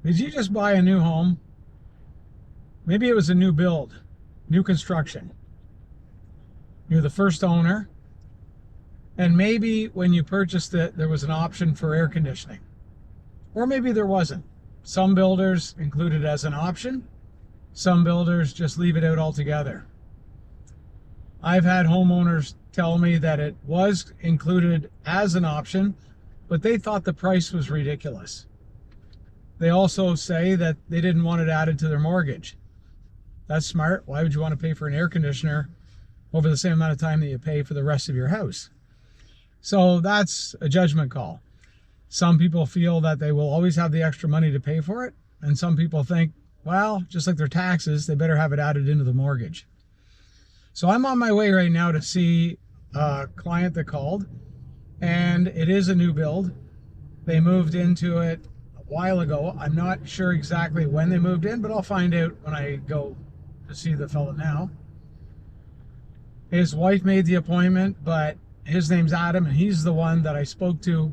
Did you just buy a new home? Maybe it was a new build, new construction. You're the first owner, and maybe when you purchased it, there was an option for air conditioning. Or maybe there wasn't. Some builders include it as an option. Some builders just leave it out altogether. I've had homeowners tell me that it was included as an option, but they thought the price was ridiculous. They also say that they didn't want it added to their mortgage. That's smart. Why would you want to pay for an air conditioner over the same amount of time that you pay for the rest of your house? So that's a judgment call. Some people feel that they will always have the extra money to pay for it. And some people think, well, just like their taxes, they better have it added into the mortgage. So I'm on my way right now to see a client that called, and it is a new build. They moved into it a while ago. I'm not sure exactly when they moved in, but I'll find out when I go to see the fella now. His wife made the appointment, but his name's Adam, and he's the one that I spoke to.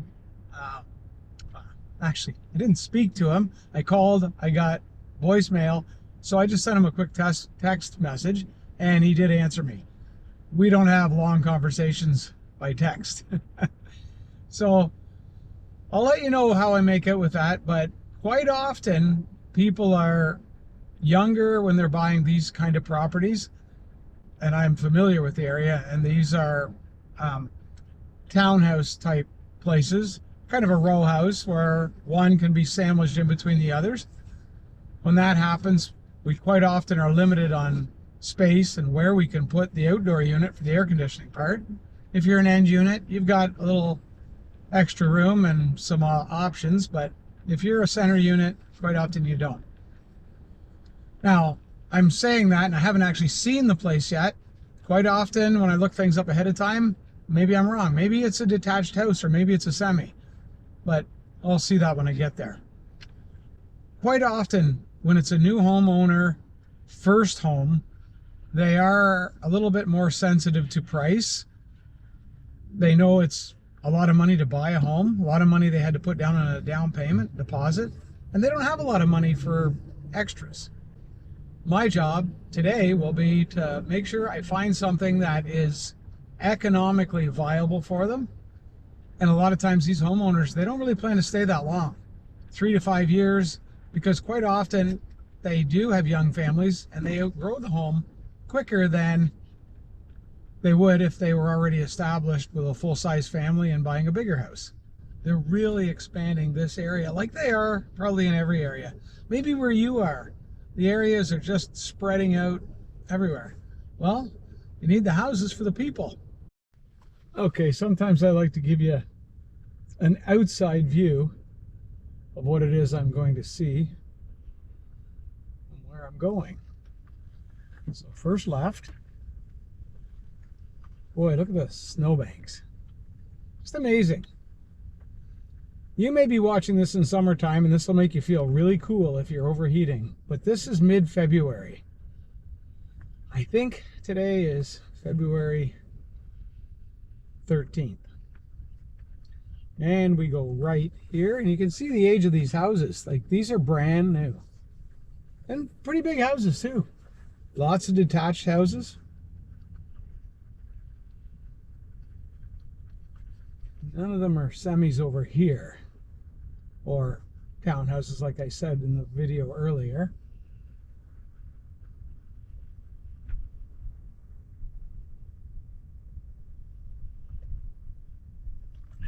Actually, I didn't speak to him. I called, I got voicemail, so I just sent him a quick text message, and he did answer me. We don't have long conversations by text. So I'll let you know how I make out with that, but quite often people are younger when they're buying these kind of properties, and I'm familiar with the area, and these are townhouse type places, kind of a row house where one can be sandwiched in between the others. When that happens, we quite often are limited on space and where we can put the outdoor unit for the air conditioning part. If you're an end unit, you've got a little extra room and some options, but if you're a center unit, quite often you don't. Now, I'm saying that, and I haven't actually seen the place yet. Quite often when I look things up ahead of time, maybe I'm wrong. Maybe it's a detached house, or maybe it's a semi, but I'll see that when I get there. Quite often when it's a new homeowner, first home, they are a little bit more sensitive to price. They know it's a lot of money to buy a home, a lot of money they had to put down on a down payment deposit, and they don't have a lot of money for extras. My job today will be to make sure I find something that is economically viable for them. And a lot of times these homeowners, they don't really plan to stay that long, 3 to 5 years, because quite often they do have young families and they outgrow the home quicker than they would if they were already established with a full-size family and buying a bigger house. They're really expanding this area like they are probably in every area. Maybe where you are, the areas are just spreading out everywhere. Well, you need the houses for the people. Okay, sometimes I like to give you an outside view of what it is I'm going to see and where I'm going. So first left. Boy, look at the snowbanks. Just amazing. You may be watching this in summertime, and this will make you feel really cool if you're overheating, but this is mid-February. I think today is February 13th. And we go right here, and you can see the age of these houses. Like, these are brand new. And pretty big houses, too. Lots of detached houses. None of them are semis over here, or townhouses like I said in the video earlier.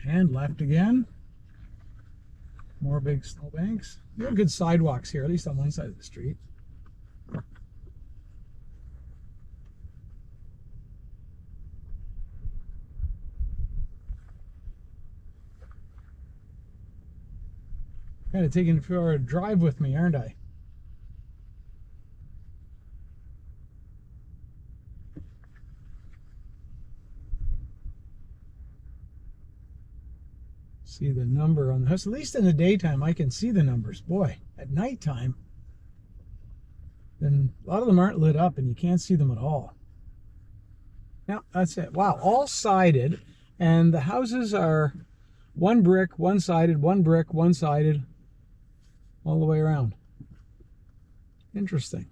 And left again. More big snowbanks. We have good sidewalks here, at least on one side of the street. Kind of taking it for a drive with me, aren't I? See the number on the house. At least in the daytime, I can see the numbers. Boy, at nighttime, then a lot of them aren't lit up and you can't see them at all. Now, that's it. Wow, all sided, and the houses are one brick, one sided, one brick, one sided. all the way around. Interesting.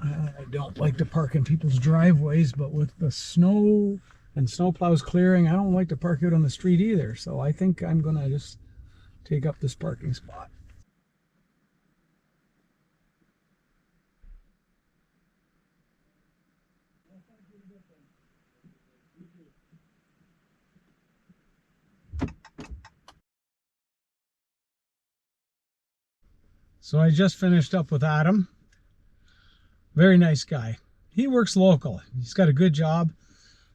I don't like to park in people's driveways, but with the snow and snowplows clearing, I don't like to park out on the street either. So I think I'm gonna just take up this parking spot. So I just finished up with Adam. Very nice guy. He works local. He's got a good job.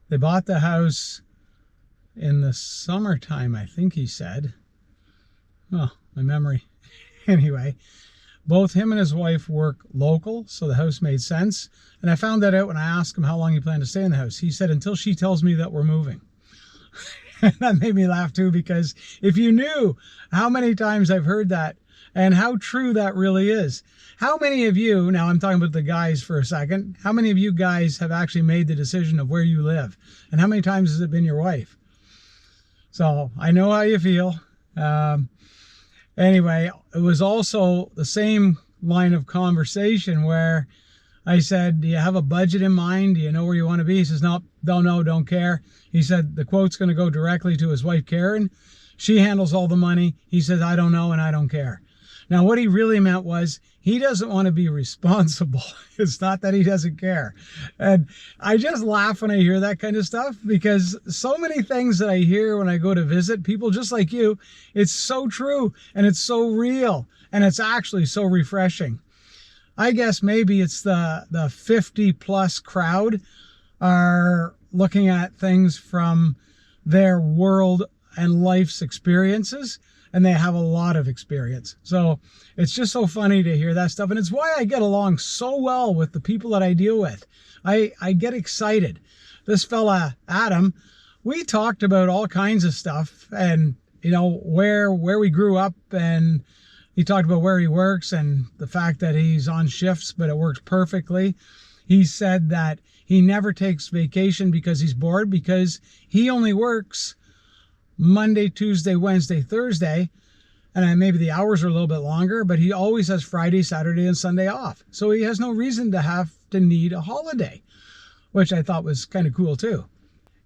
They bought the house in the summertime, I think he said. Oh, my memory. Anyway, both him and his wife work local, so the house made sense. And I found that out when I asked him how long he planned to stay in the house. He said, until she tells me that we're moving. And that made me laugh too, because if you knew how many times I've heard that and how true that really is. How many of you, now I'm talking about the guys for a second, how many of you guys have actually made the decision of where you live? And how many times has it been your wife? So I know how you feel. Anyway, it was also the same line of conversation where I said, do you have a budget in mind? Do you know where you want to be? He says, no, don't know, don't care. He said the quote's going to go directly to his wife, Karen. She handles all the money. He says, I don't know and I don't care. Now, what he really meant was he doesn't want to be responsible. It's not that he doesn't care. And I just laugh when I hear that kind of stuff, because so many things that I hear when I go to visit people just like you, it's so true and it's so real and it's actually so refreshing. I guess maybe it's the 50 plus crowd are looking at things from their world and life's experiences, and they have a lot of experience. So it's just so funny to hear that stuff. And it's why I get along so well with the people that I deal with. I get excited. This fella, Adam, we talked about all kinds of stuff, and you know, where we grew up, and he talked about where he works and the fact that he's on shifts, but it works perfectly. He said that he never takes vacation because he's bored, because he only works Monday, Tuesday, Wednesday, Thursday, and maybe the hours are a little bit longer, but he always has Friday, Saturday, and Sunday off. So he has no reason to have to need a holiday, which I thought was kind of cool too.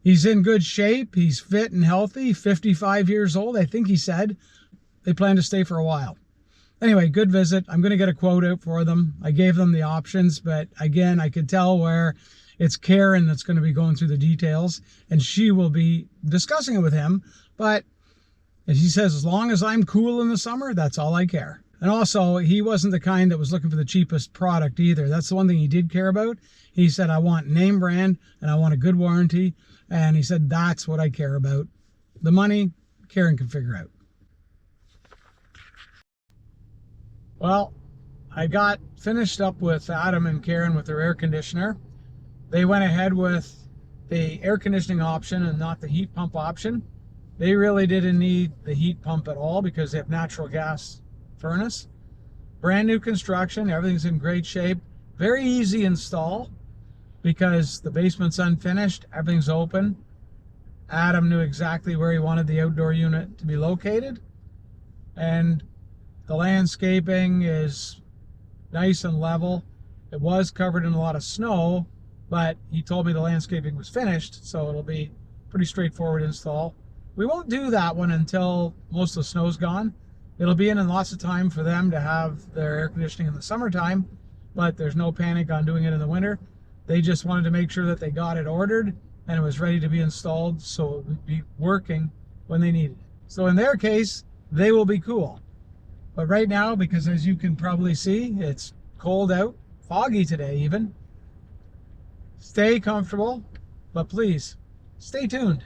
He's in good shape. He's fit and healthy, 55 years old, I think he said. They plan to stay for a while. Anyway, good visit. I'm going to get a quote out for them. I gave them the options, but again, I could tell where it's Karen that's going to be going through the details, and she will be discussing it with him. But he says, as long as I'm cool in the summer, that's all I care. And also, he wasn't the kind that was looking for the cheapest product either. That's the one thing he did care about. He said, I want name brand and I want a good warranty. And he said, that's what I care about. The money, Karen can figure out. Well, I got finished up with Adam and Karen with their air conditioner. They went ahead with the air conditioning option and not the heat pump option. They really didn't need the heat pump at all because they have natural gas furnace. Brand new construction, everything's in great shape. Very easy install because the basement's unfinished, everything's open. Adam knew exactly where he wanted the outdoor unit to be located. And the landscaping is nice and level. It was covered in a lot of snow, but he told me the landscaping was finished, so it'll be pretty straightforward install. We won't do that one until most of the snow's gone. It'll be in lots of time for them to have their air conditioning in the summertime, but there's no panic on doing it in the winter. They just wanted to make sure that they got it ordered and it was ready to be installed, so it would be working when they needed it. So in their case, they will be cool. But right now, because as you can probably see, it's cold out, foggy today even. Stay comfortable, but please, stay tuned.